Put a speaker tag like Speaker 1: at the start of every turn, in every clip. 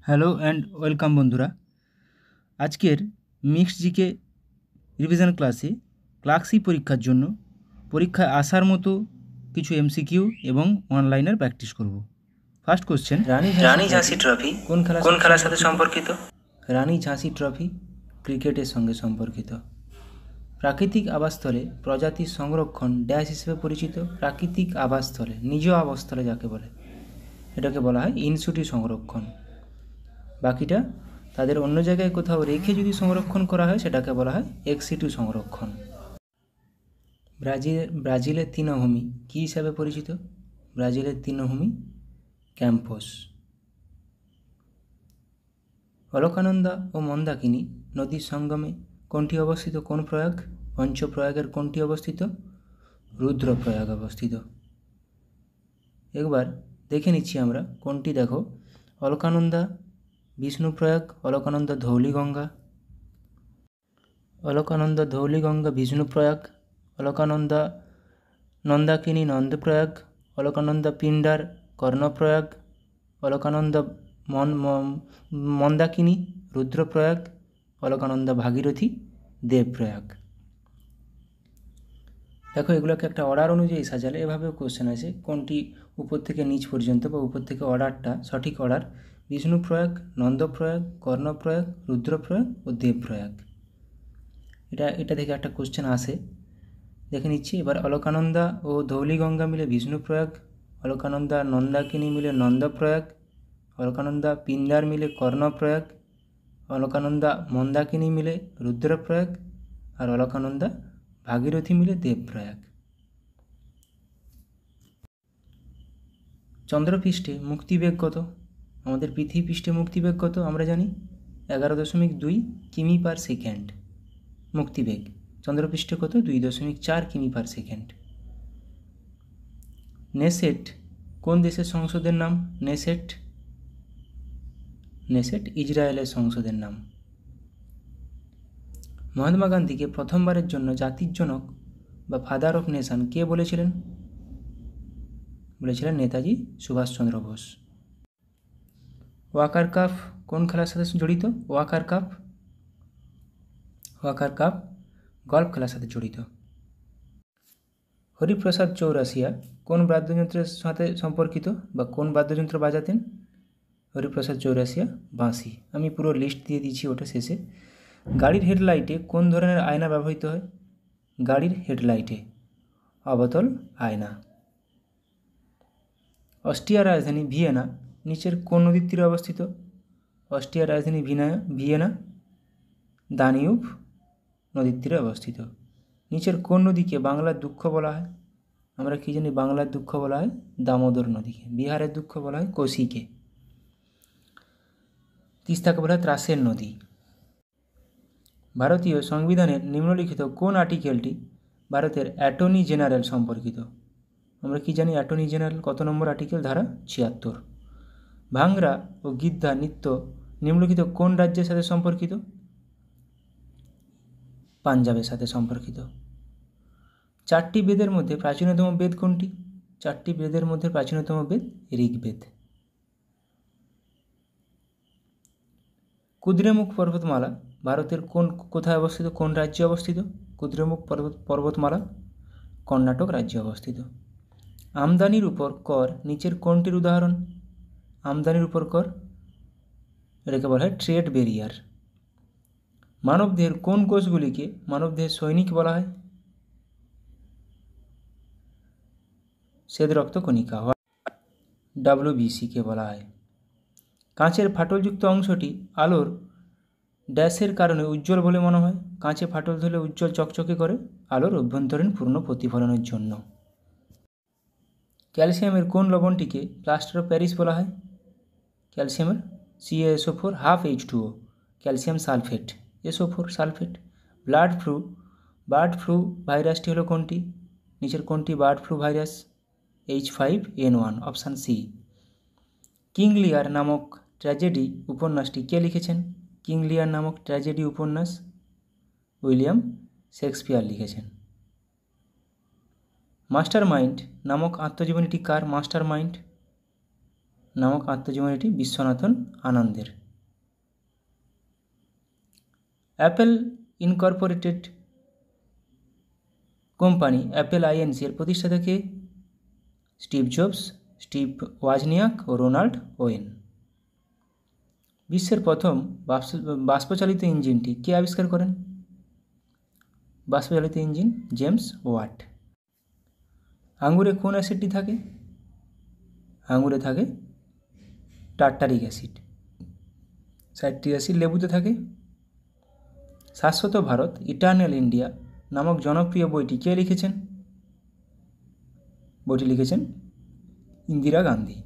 Speaker 1: Hello and welcome বন্ধুরা। আজকের mixed GK revision ক্লাসে ক্লাস সি পরীক্ষার জন্য পরীক্ষায় আসার মতো কিছু এমসিকিউ এবং অনলাইনের প্র্যাকটিস করব। ফার্স্ট কোশ্চেন, রানী ঝাঁসি ট্রফি কোন খেলার সাথে সম্পর্কিত? রানী ঝাঁসি ট্রফি ক্রিকেটের সঙ্গে সম্পর্কিত। প্রাকৃতিক আবাসস্থলে প্রজাতির সংরক্ষণ ড্যাশ হিসেবে পরিচিত। প্রাকৃতিক আবাসস্থলে, নিজ আবাসস্থলে যাকে বলে, এটাকে বলা হয় ইনসিটু সংরক্ষণ। বাকিটা তাদের অন্য জায়গায় কোথাও রেখে যদি সংরক্ষণ করা হয় সেটাকে বলা হয় এক্সিটু সংরক্ষণ। ব্রাজিলের তৃণভূমি কী হিসাবে পরিচিত? ব্রাজিলের তৃণভূমি ক্যাম্পস। অলকানন্দা ও মন্দাকিনী নদীর সঙ্গমে কোনটি অবস্থিত? কোন প্রয়াগ? পঞ্চপ্রয়াগের কোনটি অবস্থিত? রুদ্রপ্রয়াগ অবস্থিত। একবার দেখে নিচ্ছি আমরা কোনটি। দেখো, অলকানন্দা বিষ্ণুপ্রয়াগ, অলকানন্দা ধৌলিগঙ্গা, অলকানন্দা ধৌলিগঙ্গা বিষ্ণুপ্রয়াগ, অলকানন্দা নন্দাকিনী নন্দপ্রয়াগ, অলকানন্দা পিণ্ডার কর্ণপ্রয়াগ, অলকানন্দা মন্দাকিনী রুদ্রপ্রয়াগ, অলকানন্দা ভাগীরথী দেবপ্রয়াগ। দেখো, এগুলোকে একটা অর্ডার অনুযায়ী সাজালে এভাবেও কোশ্চেন আছে, কোনটি উপর থেকে নিচ পর্যন্ত বা উপর থেকে অর্ডারটা সঠিক অর্ডার? বিষ্ণুপ্রয়াগ, নন্দপ্রয়াগ, কর্ণপ্রয়াগ, রুদ্রপ্রয়াগ ও দেবপ্রয়াগ। এটা থেকে একটা কোশ্চেন আসে, দেখে নিচ্ছি। এবার অলকানন্দা ও ধৌলিগঙ্গা মিলে বিষ্ণুপ্রয়াগ, অলকানন্দা নন্দাকিনী মিলে নন্দপ্রয়াগ, অলকানন্দা পিণ্ডার মিলে কর্ণপ্রয়াগ, অলকানন্দা মন্দাকিনী মিলে রুদ্রপ্রয়াগ আর অলকানন্দা ভাগীরথী মিলে দেবপ্রয়াগ। চন্দ্রপৃষ্ঠে মুক্তিবেগ কত? আমাদের পৃথিবী পৃষ্ঠে মুক্তিবেগ কত আমরা জানি? 11.2 কিমি পার সেকেন্ড মুক্তিবেগ। চন্দ্রপৃষ্ঠে কত? 2.4 কিমি পার সেকেন্ড। নেসেট কোন দেশের সংসদের নাম? নেসেট ইসরায়েলের সংসদের নাম। মহাত্মা গান্ধীকে প্রথমবারের জন্য জাতির জনক বা ফাদার অফ নেশন কে বলেছিলেন? বলেছিলেন নেতাজি সুভাষচন্দ্র বোস। ওয়াকার কাপ কোন খেলার সাথে জড়িত? ওয়াকার কাপ গল্ফ খেলার সাথে জড়িত। হরিপ্রসাদ চৌরাসিয়া কোন বাদ্যযন্ত্রের সাথে সম্পর্কিত বা কোন বাদ্যযন্ত্র বাজাতেন? হরিপ্রসাদ চৌরাসিয়া বাঁশি। আমি পুরো লিস্ট দিয়ে দিচ্ছি ওটা শেষে। গাড়ির হেডলাইটে কোন ধরনের আয়না ব্যবহৃত হয়? গাড়ির হেডলাইটে অবতল আয়না। অস্ট্রিয়ার রাজধানী ভিয়েনা নিচের কোন নদীর তীরে অবস্থিত? অস্ট্রিয়ার রাজধানী ভিয়েনা দানিউব নদীর তীরে অবস্থিত। নিচের কোন নদীকে বাংলার দুঃখ বলা হয়? আমরা কি জানি বাংলার দুঃখ বলা হয় দামোদর নদীকে। বিহারের দুঃখ বলা হয় কোশিকে। তিস্তাকে বলা হয় ত্রাসের নদী। ভারতীয় সংবিধানের নিম্নলিখিত কোন আর্টিকেলটি ভারতের অ্যাটর্নি জেনারেল সম্পর্কিত? আমরা কি জানি অ্যাটর্নি জেনারেল কত নম্বর আর্টিকেল? ধারা 76। ভাংরা ও গিদ্ধা নৃত্য নিম্নলিখিত কোন রাজ্যের সাথে সম্পর্কিত? পাঞ্জাবের সাথে সম্পর্কিত। 4টি বেদের মধ্যে প্রাচীনতম বেদ কোনটি? 4টি বেদের মধ্যে প্রাচীনতম বেদ ঋগ্বেদ। কুদ্রেমুখ পর্বতমালা ভারতের কোথায় অবস্থিত? কোন রাজ্যে অবস্থিত? কুদ্রেমুখ পর্বতমালা কর্ণাটক রাজ্যে অবস্থিত। আমদানির উপর কর নিচের কোনটির উদাহরণ? আমদানির উপর কর, এটাকে বলা হয় ট্রেড ব্যারিয়ার। মানবদেহের কোন কোষগুলিকে মানবদেহের সৈনিক বলা হয়? শ্বেত রক্ত কণিকা, WBC-কে বলা হয়। কাঁচের ফাটলযুক্ত অংশটি আলোর ড্যাশের কারণে উজ্জ্বল বলে মনে হয়? কাঁচে ফাটল ধরলে উজ্জ্বল চকচকে করে আলোর অভ্যন্তরীণ পূর্ণ প্রতিফলনের জন্য। ক্যালসিয়ামের কোন লবণটিকে প্লাস্টার অফ প্যারিস বলা হয়? ক্যালসিয়ামের CaSO4 H2O, calcium sulphate, SO4 sulphate. Bird flu ভাইরাসটি হলো কোনটি? নিচের কোনটি bird flu virus? H5N1, option C. King Lear নামক ট্র্যাজেডি উপন্যাসটি কে লিখেছেন? কিং লিয়ার নামক ট্র্যাজেডি উপন্যাস উইলিয়াম শেক্সপিয়ার লিখেছেন। মাস্টার মাইন্ড নামক আত্মজীবনীটি কার? মাস্টার মাইন্ড নামক আত্মজীবনীটি বিশ্বনাথন আনন্দের। Apple Incorporated company Apple INC এর প্রতিষ্ঠাতা কে? স্টিভ জবস, স্টিভ ওয়াজনিয়াক ও রোনাল্ড ওয়েন। বিশ্বের প্রথম বাষ্পচালিত ইঞ্জিনটি কে আবিষ্কার করেন? বাষ্পচালিত ইঞ্জিন জেমস ওয়াট। আঙুরে কোন অ্যাসিডটি থাকে? আঙুরে থাকে টার্টারিক অ্যাসিড। সাইট্রিক অ্যাসিড লেবুতে থাকে। শাশ্বত ভারত ইটার্নাল ইন্ডিয়া নামক জনপ্রিয় বইটি কে লিখেছেন? বইটি লিখেছেন ইন্দিরা গান্ধী।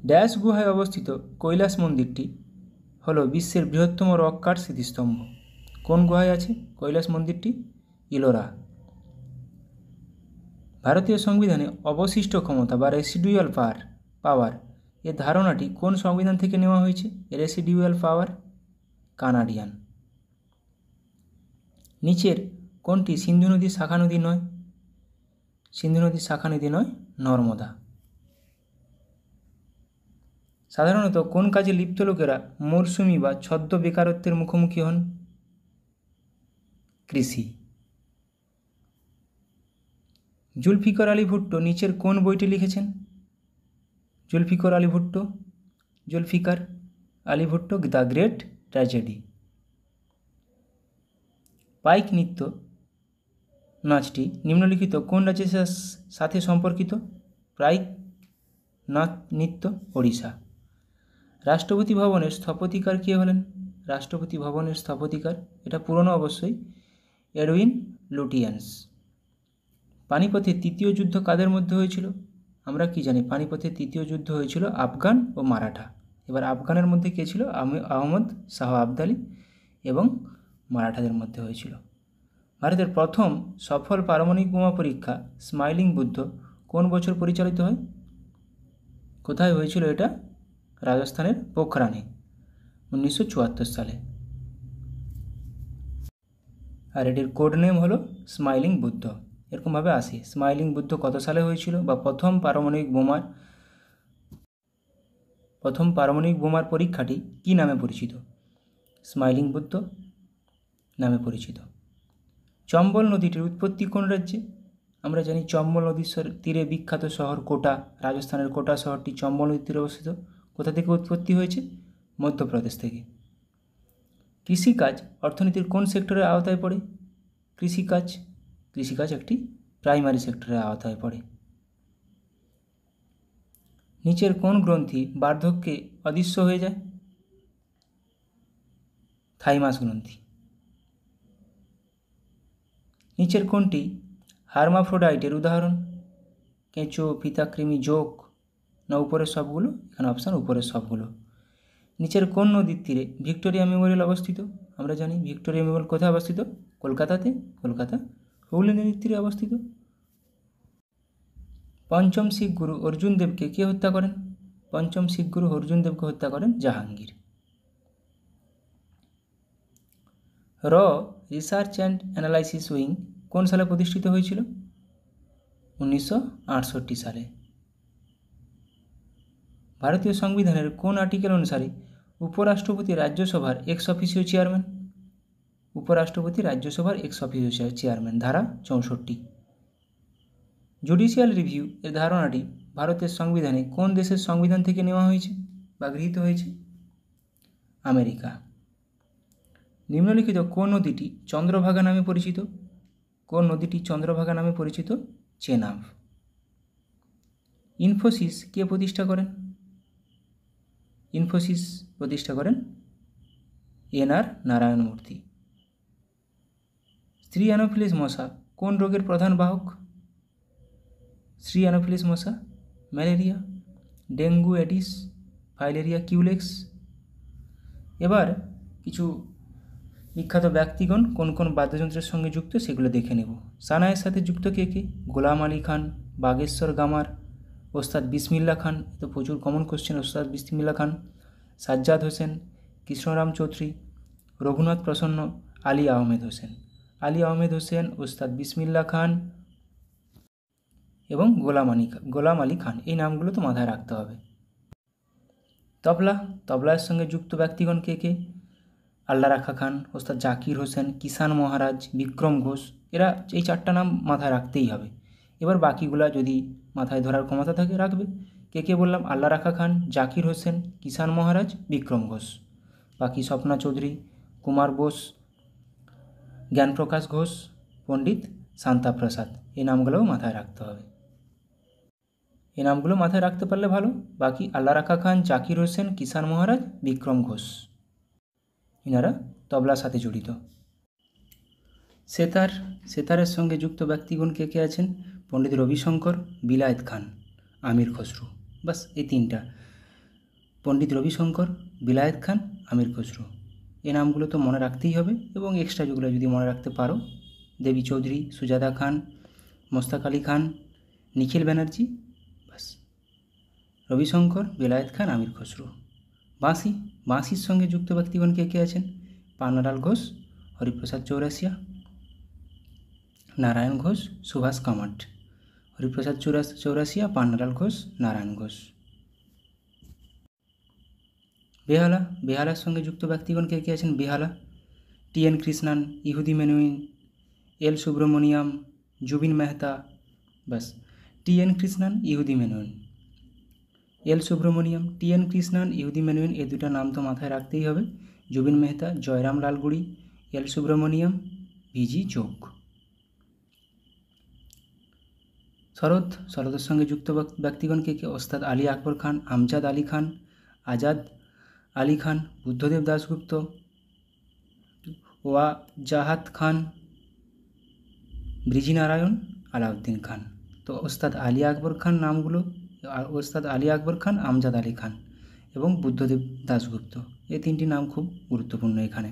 Speaker 1: ড্যাশ গুহায় অবস্থিত কৈলাস মন্দিরটি হল বিশ্বের বৃহত্তম রক কাট স্মৃতিস্তম্ভ। কোন গুহায় আছে কৈলাস মন্দিরটি? ইলোরা। ভারতীয় সংবিধানে অবশিষ্ট ক্ষমতা বা রেসিডুয়াল পাওয়ার এর ধারণাটি কোন সংবিধান থেকে নেওয়া হয়েছে? রেসিডুয়াল পাওয়ার কানাডিয়ান। নিচের কোনটি সিন্ধু নদীর শাখা নদী নয়? সিন্ধু নদীর শাখা নদী নয় নর্মদা। সাধারণত কোন কাজে লিপ্ত লোকেরা মরশুমি বা ছদ্ম বেকারত্বের মুখোমুখি হন? কৃষি। জুলফিকার আলী ভুট্টো নিচের কোন বইটি লিখেছেন? Zulfikar Ali Bhutto The Great Tragedy. Paika নৃত্য নাচটি নিম্নলিখিত কোন রাজ্যের সাথে সম্পর্কিত? পাইক নৃত্য ওড়িশা। রাষ্ট্রপতি ভবনের স্থপতিকার কে হলেন? রাষ্ট্রপতি ভবনের স্থপতিকার, এটা পুরনো অবশ্যই, এডউইন লুটিয়েন্স। পানিপথের তৃতীয় যুদ্ধ কাদের মধ্যে হয়েছিল? আমরা কি জানি পানিপথের তৃতীয় যুদ্ধ হয়েছিল আফগান ও মারাঠা। এবার আফগানের মধ্যে কে ছিল? আহমদ শাহ আবদালি এবং মারাঠাদের মধ্যে হয়েছিল। ভারতের প্রথম সফল পারমাণবিক বোমা পরীক্ষা স্মাইলিং বুদ্ধ কোন বছর পরিচালিত হয়? কোথায় হয়েছিল এটা? রাজস্থানের পোখরানে 1974 সালে। আর এটির কোড নেম হলো স্মাইলিং বুদ্ধ। এরকমভাবে আসে স্মাইলিং বুদ্ধ কত সালে হয়েছিল, বা প্রথম পারমাণবিক বোমার পরীক্ষাটি কী নামে পরিচিত? স্মাইলিং বুদ্ধ নামে পরিচিত। চম্বল নদীটির উৎপত্তি কোন রাজ্যে? আমরা জানি চম্বল নদীর তীরে বিখ্যাত শহর কোটা, রাজস্থানের কোটা শহরটি চম্বল নদীর তীরে অবস্থিত। কোথা থেকে উৎপত্তি হয়েছে? মধ্যপ্রদেশ থেকে। কৃষিকাজ অর্থনীতির কোন সেক্টরের আওতায় পড়ে? কৃষিকাজ একটি প্রাইমারি সেক্টরের আওতায় পড়ে। নিচের কোন গ্রন্থি বার্ধক্যে অদৃশ্য হয়ে যায়? থাইমাস গ্রন্থি। নিচের কোনটি হার্মাফ্রোডাইটের উদাহরণ? কেঁচো, ফিতাকৃমি, জোক না উপরের সবগুলো? এখানে অপশান উপরের সবগুলো। নিচের কোন নদীর তীরে ভিক্টোরিয়া মেমোরিয়াল অবস্থিত? আমরা জানি ভিক্টোরিয়া মেমোরিয়াল কোথায় অবস্থিত? কলকাতাতে। কলকাতা হুগলি নদীর তীরে অবস্থিত। পঞ্চম শিখ গুরু অর্জুন দেবকে কে হত্যা করেন? পঞ্চম শিখ গুরু অর্জুন দেবকে হত্যা করেন জাহাঙ্গীর। র রিসার্চ অ্যান্ড অ্যানালাইসিস উইং কোন সালে প্রতিষ্ঠিত হয়েছিল? 1968 সালে। ভারতীয় সংবিধানের কোন আর্টিকেল অনুসারে উপরাষ্ট্রপতি রাজ্যসভার এক্স অফিসিও চেয়ারম্যান? উপরাষ্ট্রপতি রাজ্যসভার এক্স অফিসিও চেয়ারম্যান, ধারা 64। জুডিশিয়াল রিভিউ এর ধারণাটি ভারতের সংবিধানে কোন দেশের সংবিধান থেকে নেওয়া হয়েছে বা গৃহীত হয়েছে? আমেরিকা। নিম্নলিখিত কোন নদীটি চন্দ্রভাগা নামে পরিচিত? কোন নদীটি চন্দ্রভাগা নামে পরিচিত? চেনাব। ইনফোসিস কে প্রতিষ্ঠা করেন? ইনফোসিস প্রতিষ্ঠা করেন এন.আর. নারায়ণমূর্তি। স্ত্রী অ্যানোফিলিস মশা কোন রোগের প্রধান বাহক? স্ত্রী অ্যানোফিলিস মশা malaria, dengue, Aedes, filaria Culex. এবার কিছু বিখ্যাত ব্যক্তিগণ কোন কোন বাদ্যযন্ত্রের সঙ্গে যুক্ত সেগুলো দেখে নেব। সানায়ের সাথে যুক্ত কে কে? গোলাম আলী খান, বাগেশ্বর গামার, ওস্তাদ বিসমিল্লা খান, তো প্রচুর কমন কোশ্চেন, ওস্তাদ বিসমিল্লা খান, সাজ্জাদ হোসেন, কৃষ্ণরাম চৌধুরী, রঘুনাথ প্রসন্ন, আলী আহমেদ হোসেন, ওস্তাদ বিসমিল্লা খান এবং গোলাম আলী খান। এই নামগুলো তো মাথায় রাখতে হবে। তবলা, তবলার সঙ্গে যুক্ত ব্যক্তিগণ কে কে? আল্লাহ রাখা খান, ওস্তাদ জাকির হোসেন, কিষান মহারাজ, বিক্রম ঘোষ, এরা এই 4টা নাম মাথায় রাখতেই হবে। এবার বাকিগুলা যদি মাথায় ধরার ক্ষমতা থাকে রাখবে। কে কে বললাম? আল্লাহ রাখা খান, জাকির হোসেন, কিষান মহারাজ, বিক্রম ঘোষ। বাকি স্বপ্না চৌধুরী, কুমার বোস, জ্ঞানপ্রকাশ ঘোষ, পণ্ডিত শান্তা প্রসাদ, এই নামগুলোও মাথায় রাখতে হবে। এই নামগুলো মাথায় রাখতে পারলে ভালো। বাকি আল্লাহ রাখা খান, জাকির হোসেন, কিষান মহারাজ, বিক্রম ঘোষ, এনারা তবলার সাথে জড়িত। সেতার, সেতারের সঙ্গে যুক্ত ব্যক্তিগণ কে কে আছেন? পণ্ডিত রবিশঙ্কর, বিলায়েত খান, আমির খসরু। বাস এই 3টা, পণ্ডিত রবিশঙ্কর, বিলায়েত খান, আমির খসরু। এই নামগুলো তো মনে রাখতেই হবে, এবং এক্সট্রা যেগুলো যদি মনে রাখতে পারো, দেবী চৌধুরী, সুজাতা খান, মোস্তাক আলী খান, নিখিল ব্যানার্জি। বাস, রবিশঙ্কর, বিলায়েত খান, আমির খসরু। বাঁশি, বাঁশির সঙ্গে যুক্ত ব্যক্তিগণ কে কে আছেন? পান্নালাল ঘোষ, হরিপ্রসাদ চৌরাসিয়া, নারায়ণ ঘোষ, সুভাষ কামাট। হরিপ্রসাদ চৌরাসিয়া, পান্নালাল ঘোষ, নারায়ণ ঘোষ। বেহালা, বেহালার সঙ্গে যুক্ত ব্যক্তিগণ কে কে আছেন? বেহালা, টি.এন. কৃষ্ণান, ইহুদি মেনুইন, এল সুব্রমণিয়াম, জুবিন মেহতা। বাস, টি.এন. কৃষ্ণান, ইহুদি মেনুইন, এল সুব্রমণিয়াম। টি.এন. কৃষ্ণান, ইহুদি মেনুইন, এই 2টা নাম তো মাথায় রাখতেই হবে। জুবিন মেহতা, জয়রাম লালগুড়ি, এল সুব্রমণিয়াম, ভিজি যোগ। শরৎ, শরতের সঙ্গে যুক্ত ব্যক্তিগণ কে কে? ওস্তাদ আলী আকবর খান, আমজাদ আলী খান, আজাদ আলী খান, বুদ্ধদেব দাশগুপ্ত, ওয়াজাহাত খান, ব্রিজিনারায়ণ, আলাউদ্দিন খান। তো ওস্তাদ আলী আকবর খান নামগুলো, ওস্তাদ আলী আকবর খান, আমজাদ আলী খান এবং বুদ্ধদেব দাশগুপ্ত, এই 3টি নাম খুব গুরুত্বপূর্ণ এখানে।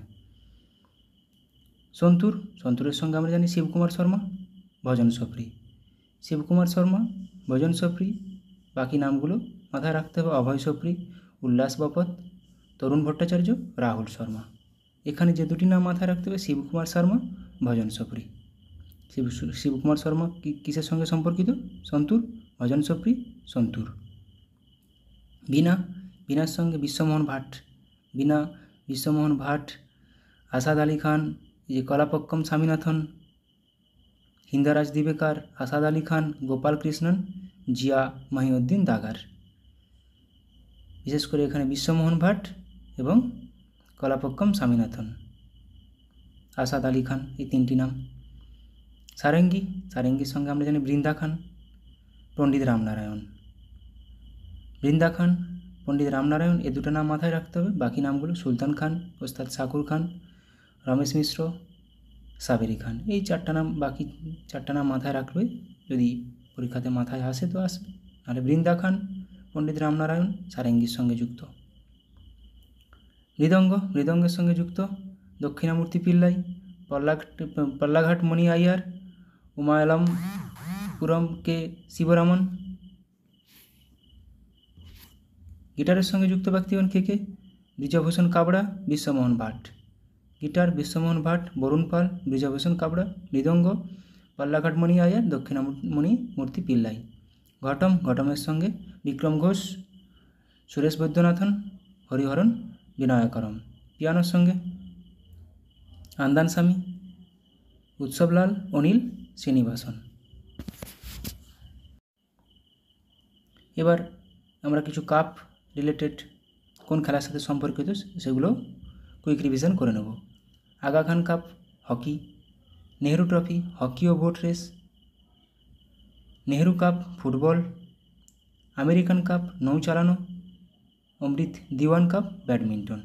Speaker 1: সন্তুর, সন্তুরের সঙ্গে আমরা জানি শিবকুমার শর্মা, ভজন সফরি, শিবকুমার শর্মা, ভজন সফরি। বাকি নামগুলো মাথায় রাখতে হবে। অভয় সফরি, উল্লাস বপত, তরুণ ভট্টাচার্য, রাহুল শর্মা। এখানে যে 2টি নাম মাথায় রাখতে হবে, শিবকুমার শর্মা, ভজন সফরি। শিবকুমার শর্মা কিসের সঙ্গে সম্পর্কিত? সন্তুর, ভজন সফরি, সন্তুর। বীণা, বীণার সঙ্গে বিশ্বমোহন ভাট, বীণা, বিশ্বমোহন ভাট, আসাদ আলী খান, এই যে কলাপক্কম স্বামীনাথন, হিন্দারাজ দিবেকার, আসাদ আলী খান, গোপাল কৃষ্ণন, জিয়া মহিউদ্দিন দাগার। বিশেষ করে এখানে বিশ্বমোহন ভাট এবং কলাপক্কম স্বামীনাথন, আসাদ আলী খান, এই 3টি নাম। সারেঙ্গি, সারেঙ্গির সঙ্গে আমরা জানি বৃন্দা খান, পণ্ডিত রামনারায়ণ। বৃন্দা খান, পণ্ডিত রামনারায়ণ, এই 2টা নাম মাথায় রাখতে হবে। বাকি নামগুলো সুলতান খান, ওস্তাদ শাকুর খান, রমেশ মিশ্র, সাবেরি খান, এই 4টা নাম, বাকি 4টা নাম মাথায় রাখবে। যদি পরীক্ষাতে মাথায় আসে তো আসবে, নাহলে বৃন্দা খান, পণ্ডিত রামনারায়ণ, সারেঙ্গির সঙ্গে যুক্ত। মৃদঙ্গ, মৃদঙ্গের সঙ্গে যুক্ত দক্ষিণামূর্তি পিল্লাই, পল্লাঘাট মণি আইয়ার, উমায়লম পুরম কে শিবরামন। গিটারের সঙ্গে যুক্ত ব্যক্তিগণ কে কে? ব্রিজভূষণ কাবড়া, বিশ্বমোহন ভাট। গিটার বিশ্বমোহন ভাট, বরুণ পাল, ব্রিজভূষণ কাবড়া। মৃদঙ্গ পল্লাঘাট মণি আইয়ার, দক্ষিণামণি মূর্তি পিল্লাই। ঘটম, ঘটমের সঙ্গে বিক্রম ঘোষ, সুরেশ বৈদ্যনাথন, হরিহরণ বিনায়করম। পিয়ানোর সঙ্গে আন্দান স্বামী, উৎসবলাল, অনিল শ্রীনিবাসন। এবার আমরা কিছু কাপ রিলেটেড কোন খেলার সাথে সম্পর্কিত সেগুলো কুইক রিভিশন করে নেব। Aga Khan cup hockey, Nehru trophy hockey ও boat race, Nehru cup football, American cup নৌ চালানো, অমৃত দিওয়ান কাপ ব্যাডমিন্টন।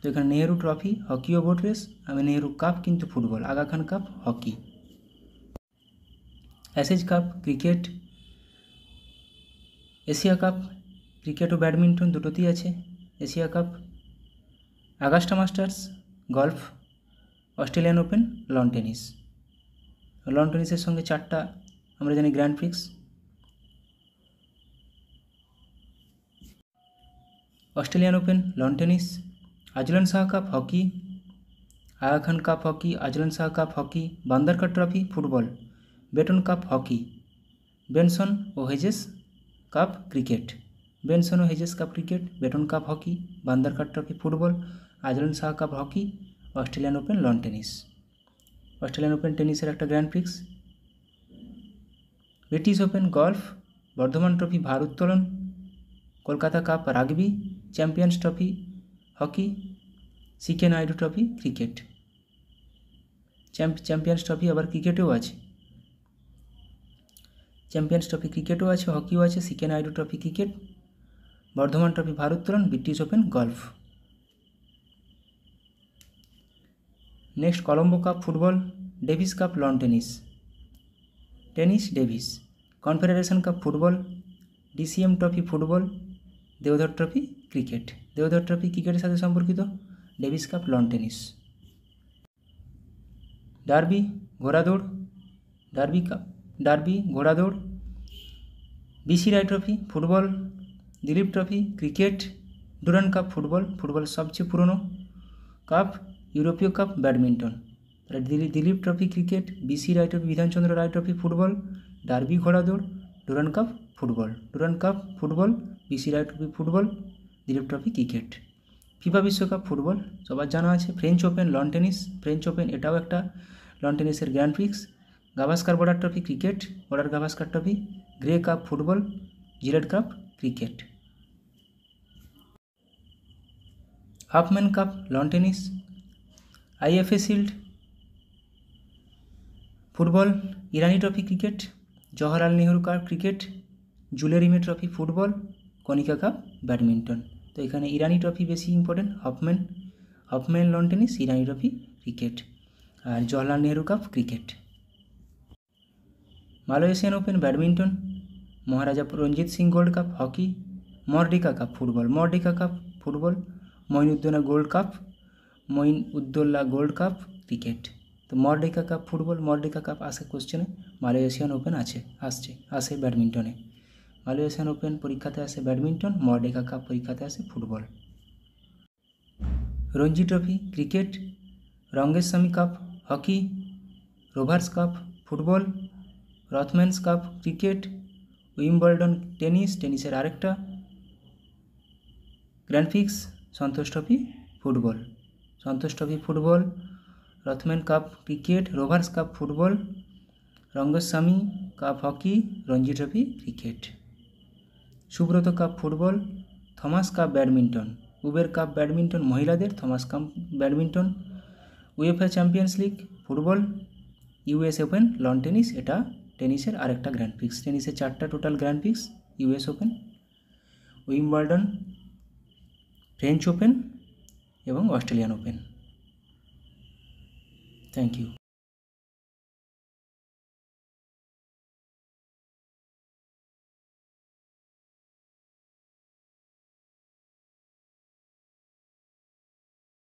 Speaker 1: তো এখানে নেহরু ট্রফি হকি ও বোট রেস, নেহরু কাপ কিন্তু football, Aga Khan cup hockey. Ashes cup cricket, Asia cup cricket ও ব্যাডমিন্টন দুটোতেই আছে Asia cup. Augusta Masters golf, Australian Open lawn tennis. Lawn টেনিসের সঙ্গে 4টা আমরা জানি grand prix. Australian Open lawn tennis, Azlan Shah cup hockey, Aga Khan cup hockey, Azlan Shah cup hockey, Bandodkar trophy football, Beighton cup hockey, Benson ও Hedges cup cricket, বেনসনো Hedges cup cricket, Beighton cup hockey, Bandodkar trophy football, Azlan Shah cup hockey, Australian Open lawn tennis. Australian Open টেনিসের একটা grand prix. British Open golf, Bardhaman trophy ভারোত্তোলন, Kolkata cup rugby, champions trophy hockey, C K Naidu trophy cricket. Champions trophy আবার ক্রিকেটেও আছে, champions trophy ক্রিকেটও আছে, হকিও আছে, C K Naidu trophy cricket, Bardhaman trophy ভারোত্তোলন, British Open golf. Next Colombo cup football, Davis cup lawn tennis, tennis Davis, confederation cup football, DCM trophy football, Deodhar trophy cricket. Deodhar trophy ক্রিকেটের সাথে সম্পর্কিত, Davis cup lawn tennis. Derby ঘোড়াদৌড়, Derby ঘোড়াদৌড়, B C Roy trophy football, Dilip trophy cricket, Durand cup football, ফুটবলের সবচেয়ে পুরনো cup, ইউরোপীয় cup badminton. Dilip trophy cricket, B C Roy trophy Bidhan Chandra Roy trophy football, Derby ঘোড়াদৌড়, Durand cup football, Durand cup football, B C Roy trophy football, Dilip trophy cricket. FIFA বিশ্বকাপ football সবার জানা আছে। French Open lawn tennis, French Open এটাও একটা লন টেনিসের grand prix. Gavaskar Border trophy cricket, Border Gavaskar trophy, Grey cup football, Gillette cup cricket. Hopman cup lawn tennis, IFA shield football, Irani trophy cricket, Jawaharlal Nehru cup cricket, Jules Rimet trophy football, Konica cup badminton. তো এখানে Irani trophy বেশি important, Hopman lawn tennis, Irani trophy cricket, আর Jawaharlal Nehru cup cricket. Malaysian Open badminton, Maharaja Ranjit Singh gold cup hockey, Merdeka cup football, Merdeka cup football, Moin ud Dowla gold cup cricket. তো Merdeka cup football, Merdeka cup আসে কোশ্চেনে, Malaysian open আসে ব্যাডমিন্টনে। Malaysian open পরীক্ষাতে আসে badminton, মর্ডিকা cup পরীক্ষাতে আসে football. Ranji trophy cricket, Rangaswamy cup hockey, Rovers cup football, Rothmans cup cricket, Wimbledon টেনিসের আরেকটা grand prix, Santosh trophy football, Rothman cup cricket, Rovers cup football, Rangaswamy cup hockey, Ranji trophy cricket. Subroto cup football, Thomas cup badminton, Uber cup badminton মহিলাদের, Thomas cup badminton, UEFA Champions League football, US Open lawn tennis, এটা টেনিসের আরেকটা grand prix. টেনিসের 4টা total grand prix, US open, Wimbledon, French Open এবং Australian Open. Thank you.